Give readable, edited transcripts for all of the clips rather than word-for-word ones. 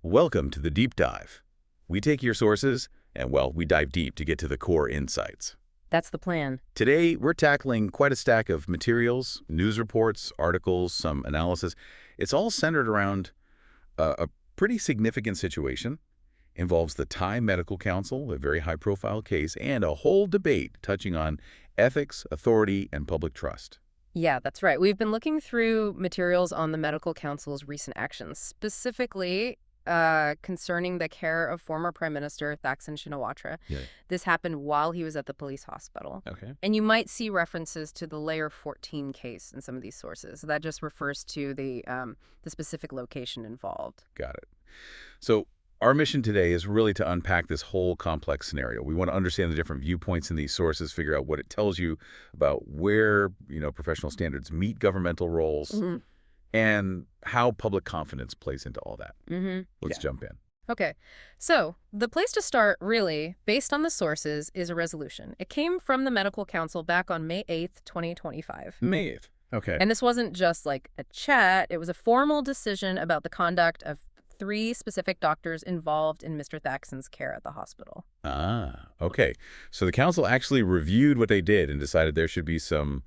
Welcome to the Deep Dive. We take your sources and, well, we dive deep to get to the core insights. That's the plan. Today, we're tackling quite a stack of materials, news reports, articles, some analysis. It's all centered around a pretty significant situation. Involves the Thai Medical Council, a very high-profile case, and a whole debate touching on ethics, authority, and public trust. Yeah, that's right. We've been looking through materials on the Medical Council's recent actions, specifically concerning the care of former Prime Minister Thaksin Shinawatra. Yeah. This happened while he was at the police hospital. Okay. And you might see references to the Layer 14 case in some of these sources. That just refers to the specific location involved. Got it. So our mission today is really to unpack this whole complex scenario. We want to understand the different viewpoints in these sources, figure out what it tells you about where, professional standards meet governmental roles, Mm-hmm. and how public confidence plays into all that. Mm-hmm. Let's jump in. Okay, so the place to start, really, based on the sources, is a resolution. It came from the Medical Council back on May 8th, 2025. May 8th. Okay. And this wasn't just like a chat. It was a formal decision about the conduct of 3 specific doctors involved in Mr. Thaksin's care at the hospital. Ah, okay. So the council actually reviewed what they did and decided there should be some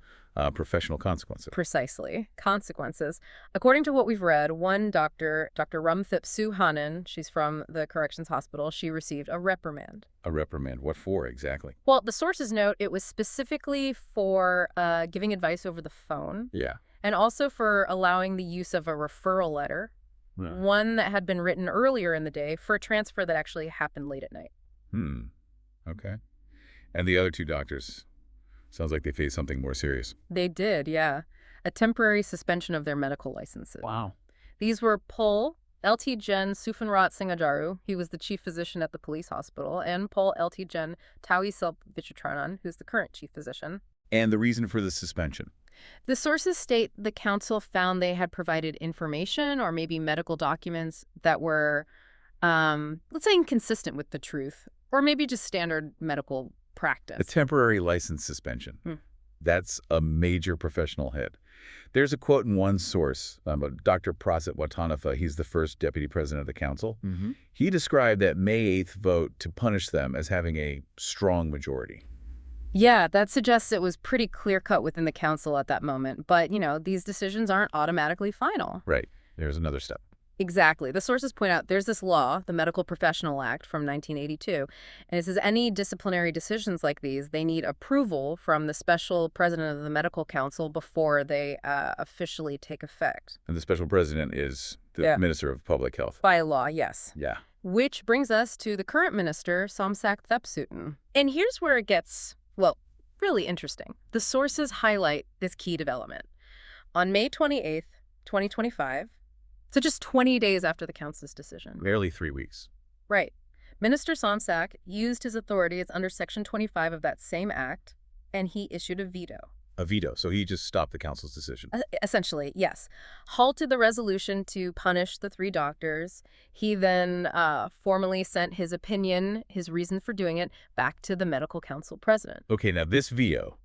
professional consequences. Precisely. Consequences. According to what we've read, one doctor, Dr. Rumthip Suhanan, she's from the Corrections Hospital, she received a reprimand. A reprimand. What for exactly? Well, the sources note it was specifically for giving advice over the phone. Yeah. And also for allowing the use of a referral letter, one that had been written earlier in the day for a transfer that actually happened late at night. Okay. And the other 2 doctors, sounds like they faced something more serious. They did, yeah. A temporary suspension of their medical licenses. Wow. These were Pol LT Gen Sufanrat Singajaru, he was the chief physician at the police hospital, and Pol LT Gen Tawisel Vichitranan, who's the current chief physician. And the reason for the suspension? The sources state the council found they had provided information or maybe medical documents that were, let's say, inconsistent with the truth, or maybe just standard medical practice. A temporary license suspension. That's a major professional hit. There's a quote in one source, Dr. Prasit Watanafa, he's the first deputy president of the council. He described that May 8th vote to punish them as having a strong majority. Yeah, that suggests it was pretty clear-cut within the council at that moment. But, these decisions aren't automatically final. Right. There's another step. Exactly. The sources point out there's this law, the Medical Professional Act from 1982, and it says any disciplinary decisions like these, they need approval from the special president of the Medical Council before they officially take effect. And the special president is the Minister of Public Health. By law, yes. Yeah. Which brings us to the current minister, Somsak Thepsutin. And here's where it gets, well, really interesting. The sources highlight this key development. On May 28th, 2025, so just 20 days after the council's decision. Barely 3 weeks. Right. Minister Somsak used his authorities under Section 25 of that same act, and he issued a veto. A veto. So he just stopped the council's decision. Essentially, yes. Halted the resolution to punish the 3 doctors. He then formally sent his opinion, his reason for doing it, back to the medical council president. Okay, now this veto,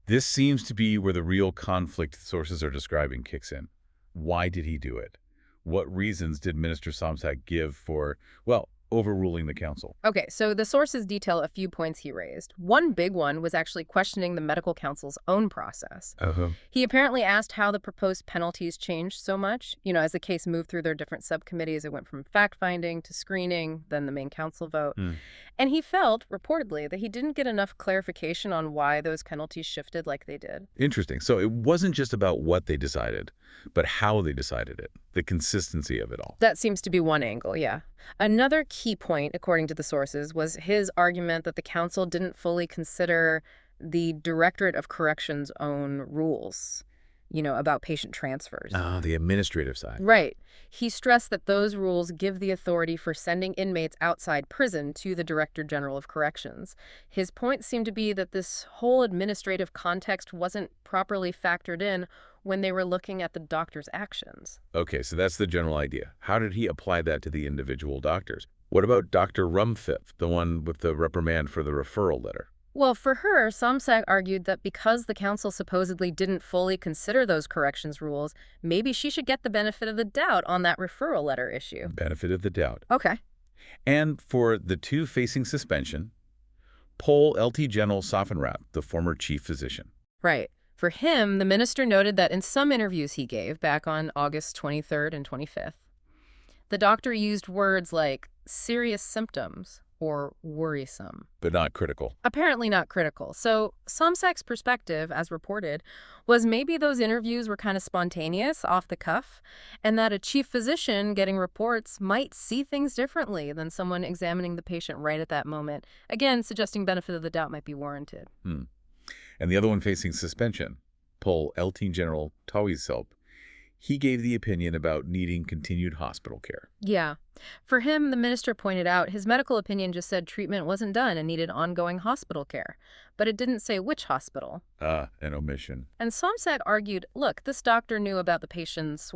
this seems to be where the real conflict sources are describing kicks in. Why did he do it? What reasons did Minister Somsak give for, well, overruling the council? Okay, so the sources detail a few points he raised. One big one was actually questioning the medical council's own process. He apparently asked how the proposed penalties changed so much. As the case moved through their different subcommittees, it went from fact-finding to screening, then the main council vote. And he felt, reportedly, that he didn't get enough clarification on why those penalties shifted like they did. Interesting. So it wasn't just about what they decided, but how they decided it, the consistency of it all. That seems to be one angle, yeah. Another key point, according to the sources, was his argument that the council didn't fully consider the Directorate of Corrections' own rules, about patient transfers. The administrative side. Right. He stressed that those rules give the authority for sending inmates outside prison to the Director General of Corrections. His point seemed to be that this whole administrative context wasn't properly factored in when they were looking at the doctor's actions. Okay, so that's the general idea. How did he apply that to the individual doctors? What about Dr. Rumthip, the one with the reprimand for the referral letter? Well, for her, Somsak argued that because the council supposedly didn't fully consider those corrections rules, maybe she should get the benefit of the doubt on that referral letter issue. Benefit of the doubt. Okay. And for the two facing suspension, Pol LT General Safenrat, the former chief physician. Right. For him, the minister noted that in some interviews he gave back on August 23rd and 25th, the doctor used words like serious symptoms or worrisome. But not critical. Apparently not critical. So Somsak's perspective, as reported, was maybe those interviews were kind of spontaneous, off the cuff, and that a chief physician getting reports might see things differently than someone examining the patient right at that moment. Again, suggesting benefit of the doubt might be warranted. And the other one facing suspension, Pol LT General Tawiselp, he gave the opinion about needing continued hospital care. Yeah. For him, the minister pointed out, his medical opinion just said treatment wasn't done and needed ongoing hospital care. But it didn't say which hospital. An omission. And Somsak argued, look, this doctor knew about the patient's,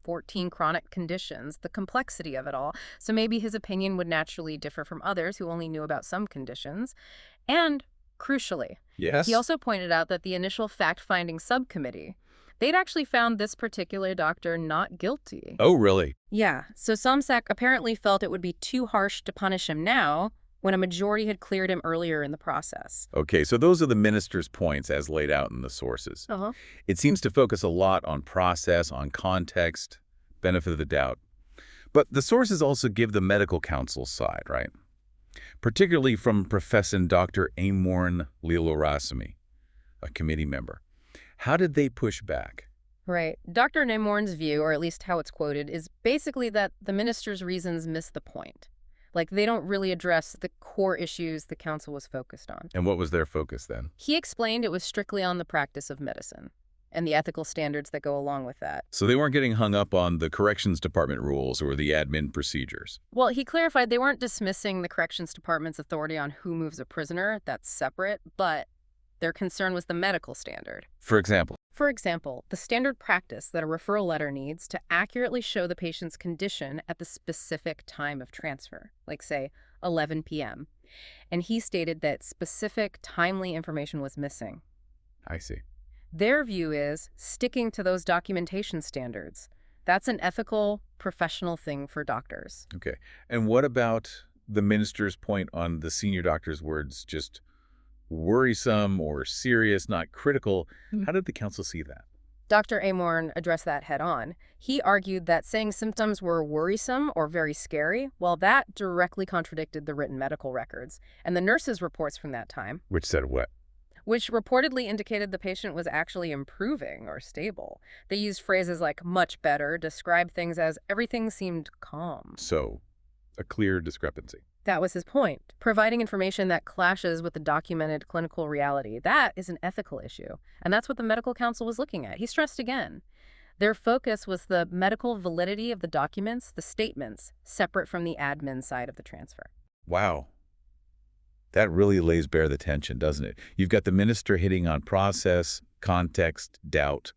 14 chronic conditions, the complexity of it all. So maybe his opinion would naturally differ from others who only knew about some conditions. And, crucially, Yes? he also pointed out that the initial fact-finding subcommittee, they'd actually found this particular doctor not guilty. Oh, really? Yeah, so Somsak apparently felt it would be too harsh to punish him now when a majority had cleared him earlier in the process. Okay, so those are the minister's points as laid out in the sources. Uh-huh. It seems to focus a lot on process, on context, benefit of the doubt. But the sources also give the medical counsel's side, right? Particularly from Professor Dr. Amorn Lilorasimi, a committee member. How did they push back? Right. Dr. Nemorn's view, or at least how it's quoted, is basically that the minister's reasons miss the point. Like, they don't really address the core issues the council was focused on. And what was their focus then? He explained it was strictly on the practice of medicine and the ethical standards that go along with that. So they weren't getting hung up on the corrections department rules or the admin procedures. Well, he clarified they weren't dismissing the corrections department's authority on who moves a prisoner. That's separate, but their concern was the medical standard. For example? For example, the standard practice that a referral letter needs to accurately show the patient's condition at the specific time of transfer, like, say, 11 p.m. And he stated that specific, timely information was missing. I see. Their view is sticking to those documentation standards. That's an ethical, professional thing for doctors. Okay. And what about the minister's point on the senior doctor's words, just worrisome or serious, not critical? How did the council see that? Dr. Amorn addressed that head on. He argued that saying symptoms were worrisome or very scary, well, that directly contradicted the written medical records and the nurses' reports from that time. Which said what? Which reportedly indicated the patient was actually improving or stable. They used phrases like much better, described things as everything seemed calm. So, a clear discrepancy. That was his point. Providing information that clashes with the documented clinical reality, that is an ethical issue. And that's what the medical council was looking at. He stressed again. Their focus was the medical validity of the documents, the statements, separate from the admin side of the transfer. Wow. That really lays bare the tension, doesn't it? You've got the minister hitting on process, context, doubt,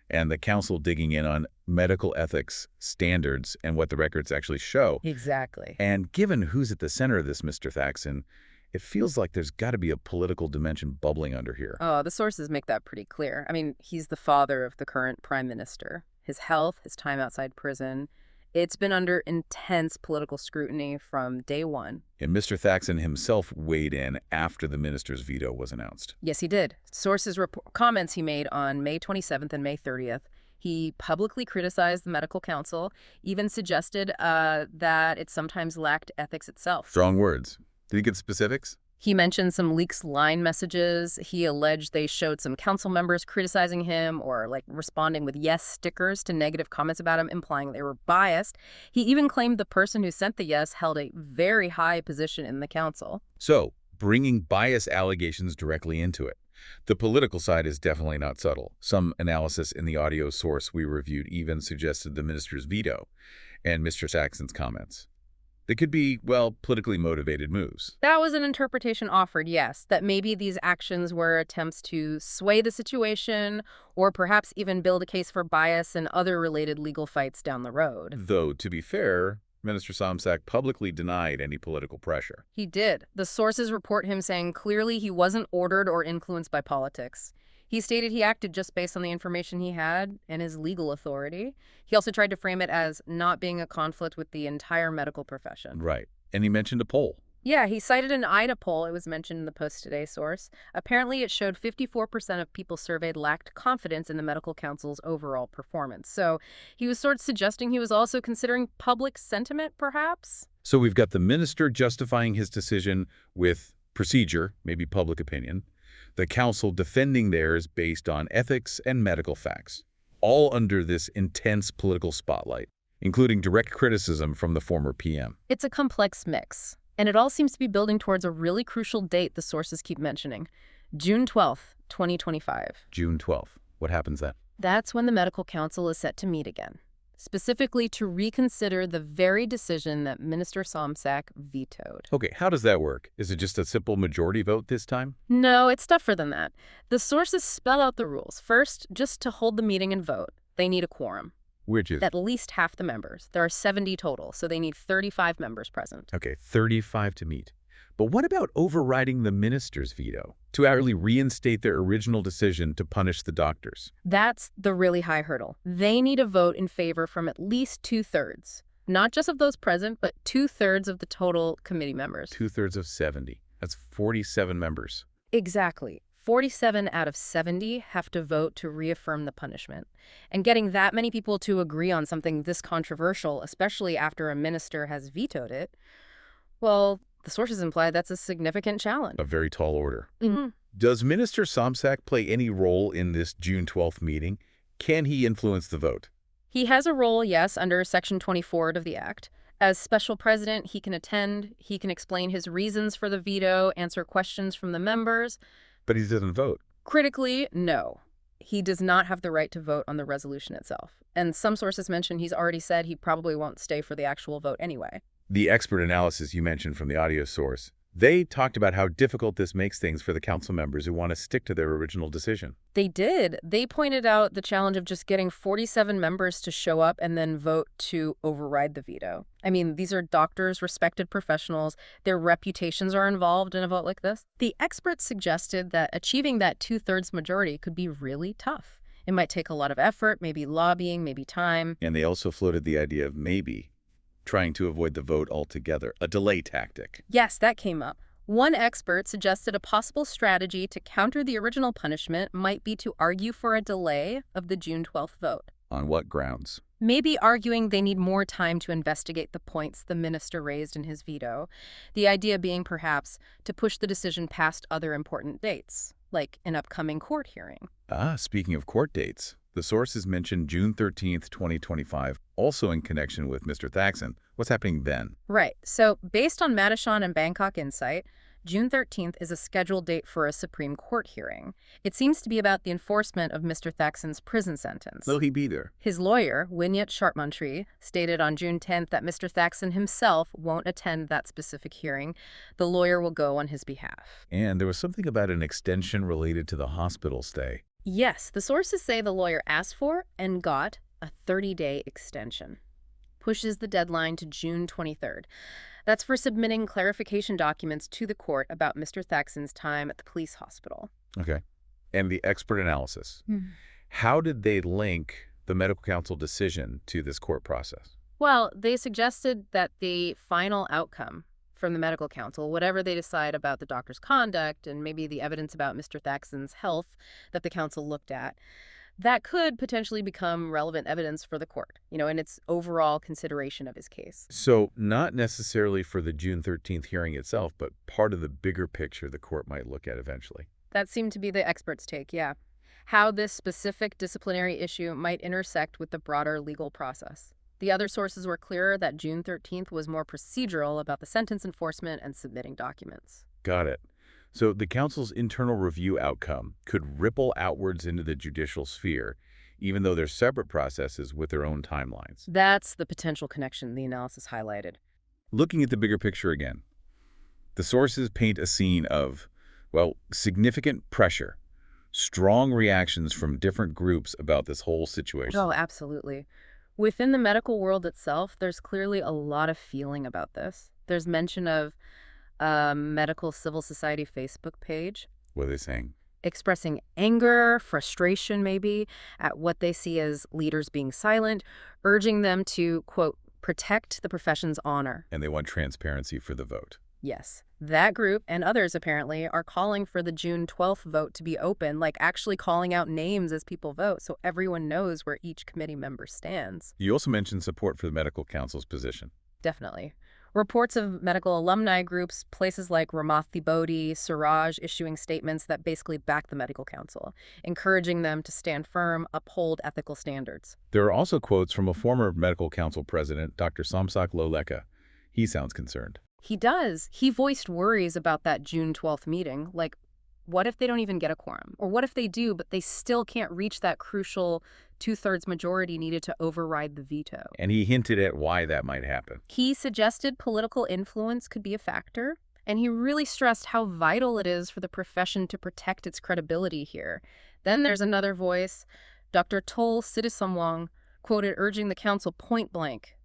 and the council digging in on medical ethics, standards, and what the records actually show. Exactly. And given who's at the center of this, Mr. Thaxton, it feels like there's got to be a political dimension bubbling under here. Oh, the sources make that pretty clear. I mean, he's the father of the current prime minister. His health, his time outside prison, it's been under intense political scrutiny from day one. And Mr. Thaxton himself weighed in after the minister's veto was announced. Yes, he did. Sources comments he made on May 27th and May 30th. He publicly criticized the medical council, even suggested that it sometimes lacked ethics itself. Strong words. Did he get specifics? He mentioned some leaks line messages. He alleged they showed some council members criticizing him or responding with yes stickers to negative comments about him, implying they were biased. He even claimed the person who sent the yes held a very high position in the council. So, bringing bias allegations directly into it. The political side is definitely not subtle. Some analysis in the audio source we reviewed even suggested the minister's veto and Mr. Saxon's comments. They could be, well, politically motivated moves. That was an interpretation offered, yes, that maybe these actions were attempts to sway the situation or perhaps even build a case for bias and other related legal fights down the road. Though, to be fair, Minister Somsak publicly denied any political pressure. He did. The sources report him saying clearly he wasn't ordered or influenced by politics. He stated he acted just based on the information he had and his legal authority. He also tried to frame it as not being a conflict with the entire medical profession. Right. And he mentioned a poll. Yeah, he cited an IDA poll. It was mentioned in the Post Today source. Apparently, it showed 54% of people surveyed lacked confidence in the medical council's overall performance. So he was sort of suggesting he was also considering public sentiment, perhaps? So we've got the minister justifying his decision with procedure, maybe public opinion, the council defending theirs based on ethics and medical facts, all under this intense political spotlight, including direct criticism from the former PM. It's a complex mix. And it all seems to be building towards a really crucial date the sources keep mentioning, June 12th, 2025. June 12th. What happens then? That's when the medical council is set to meet again, specifically to reconsider the very decision that Minister Somsak vetoed. Okay, how does that work? Is it just a simple majority vote this time? No, it's tougher than that. The sources spell out the rules. First, just to hold the meeting and vote, they need a quorum. Which is? At least half the members. There are 70 total, so they need 35 members present. Okay, 35 to meet. But what about overriding the minister's veto to actually reinstate their original decision to punish the doctors? That's the really high hurdle. They need a vote in favor from at least 2/3. Not just of those present, but 2/3 of the total committee members. 2/3 of 70. That's 47 members. Exactly. 47 out of 70 have to vote to reaffirm the punishment. And getting that many people to agree on something this controversial, especially after a minister has vetoed it, well, the sources imply that's a significant challenge. A very tall order. Mm-hmm. Does Minister Somsak play any role in this June 12th meeting? Can he influence the vote? He has a role, yes, under Section 24 of the Act. As special president, he can attend, he can explain his reasons for the veto, answer questions from the members. But he doesn't vote. Critically, no. He does not have the right to vote on the resolution itself. And some sources mention he's already said he probably won't stay for the actual vote anyway. The expert analysis you mentioned from the audio source, they talked about how difficult this makes things for the council members who want to stick to their original decision. They did. They pointed out the challenge of just getting 47 members to show up and then vote to override the veto. I mean, these are doctors, respected professionals. Their reputations are involved in a vote like this. The experts suggested that achieving that 2/3 majority could be really tough. It might take a lot of effort, maybe lobbying, maybe time. And they also floated the idea of maybe trying to avoid the vote altogether, a delay tactic. Yes, that came up. One expert suggested a possible strategy to counter the original punishment might be to argue for a delay of the June 12th vote. On what grounds? Maybe arguing they need more time to investigate the points the minister raised in his veto. The idea being perhaps to push the decision past other important dates, like an upcoming court hearing. Speaking of court dates, the sources mentioned June 13th, 2025, also in connection with Mr. Thackson. What's happening then? Right. So based on Madison and Bangkok Insight, June 13th is a scheduled date for a Supreme Court hearing. It seems to be about the enforcement of Mr. Thackson's prison sentence. Will he be there? His lawyer, Winyat Sharpmantri, stated on June 10th that Mr. Thackson himself won't attend that specific hearing. The lawyer will go on his behalf. And there was something about an extension related to the hospital stay. Yes, the sources say the lawyer asked for and got a 30-day extension. Pushes the deadline to June 23rd. That's for submitting clarification documents to the court about Mr. Thackson's time at the police hospital. Okay. And the expert analysis. How did they link the medical council decision to this court process? Well, they suggested that the final outcome from the medical council, whatever they decide about the doctor's conduct and maybe the evidence about Mr. Thackson's health that the council looked at, that could potentially become relevant evidence for the court, in its overall consideration of his case. So not necessarily for the June 13th hearing itself, but part of the bigger picture the court might look at eventually. That seemed to be the experts' take, yeah. How this specific disciplinary issue might intersect with the broader legal process. The other sources were clearer that June 13th was more procedural about the sentence enforcement and submitting documents. Got it. So the council's internal review outcome could ripple outwards into the judicial sphere, even though they're separate processes with their own timelines. That's the potential connection the analysis highlighted. Looking at the bigger picture again, the sources paint a scene of, significant pressure, strong reactions from different groups about this whole situation. Oh, absolutely. Within the medical world itself, there's clearly a lot of feeling about this. There's mention of a medical civil society Facebook page What are they saying? expressing anger, frustration maybe, at what they see as leaders being silent, urging them to, quote, protect the profession's honor. And they want transparency for the vote. Yes. That group and others apparently are calling for the June 12th vote to be open, like actually calling out names as people vote so everyone knows where each committee member stands. You also mentioned support for the medical council's position. Definitely. Reports of medical alumni groups, places like Ramathi Bodhi, Siraj issuing statements that basically back the medical council, encouraging them to stand firm, uphold ethical standards. There are also quotes from a former medical council president, Dr. Somsak Loleka. He sounds concerned. He does. He voiced worries about that June 12th meeting, like, what if they don't even get a quorum? Or what if they do, but they still can't reach that crucial two-thirds majority needed to override the veto? And he hinted at why that might happen. He suggested political influence could be a factor, and he really stressed how vital it is for the profession to protect its credibility here. Then there's another voice, Dr. Tol Siddhisamwang, quoted urging the council point blank,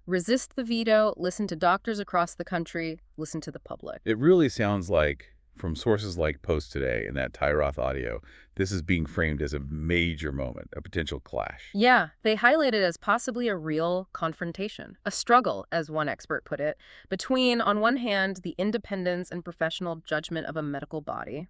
resist the veto, listen to doctors across the country, listen to the public. It really sounds like, from sources like Post Today and that Tyroth audio, this is being framed as a major moment, a potential clash. Yeah, they highlight it as possibly a real confrontation, a struggle, as one expert put it, between, on one hand, the independence and professional judgment of a medical body,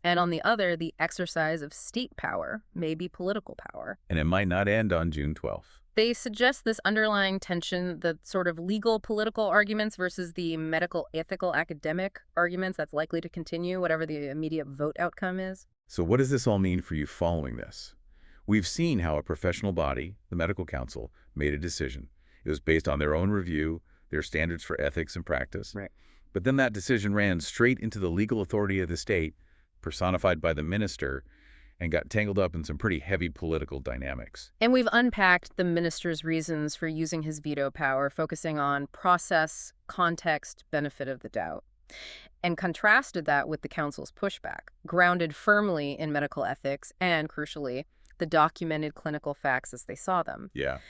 and on the other, the exercise of state power, maybe political power. And it might not end on June 12th. They suggest this underlying tension, the sort of legal political arguments versus the medical ethical academic arguments that's likely to continue, whatever the immediate vote outcome is. So what does this all mean for you following this? We've seen how a professional body, the medical council, made a decision. It was based on their own review, their standards for ethics and practice. Right. But then that decision ran straight into the legal authority of the state, personified by the minister, and got tangled up in some pretty heavy political dynamics. And we've unpacked the minister's reasons for using his veto power, focusing on process, context, benefit of the doubt, and contrasted that with the council's pushback, grounded firmly in medical ethics and, crucially, the documented clinical facts as they saw them. Yeah.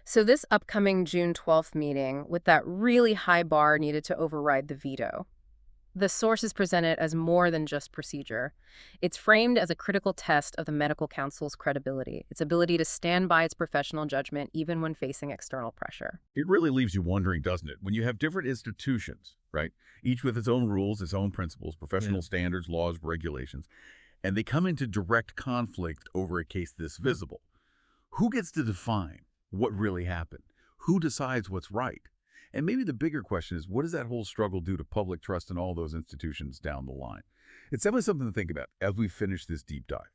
So this upcoming June 12th meeting, with that really high bar needed to override the veto, the source is presented as more than just procedure. It's framed as a critical test of the medical council's credibility, its ability to stand by its professional judgment even when facing external pressure. It really leaves you wondering, doesn't it? When you have different institutions, right? Each with its own rules, its own principles, professional standards, laws, regulations, and they come into direct conflict over a case this visible. Who gets to define what really happened? Who decides what's right? And maybe the bigger question is, what does that whole struggle do to public trust in all those institutions down the line? It's definitely something to think about as we finish this deep dive.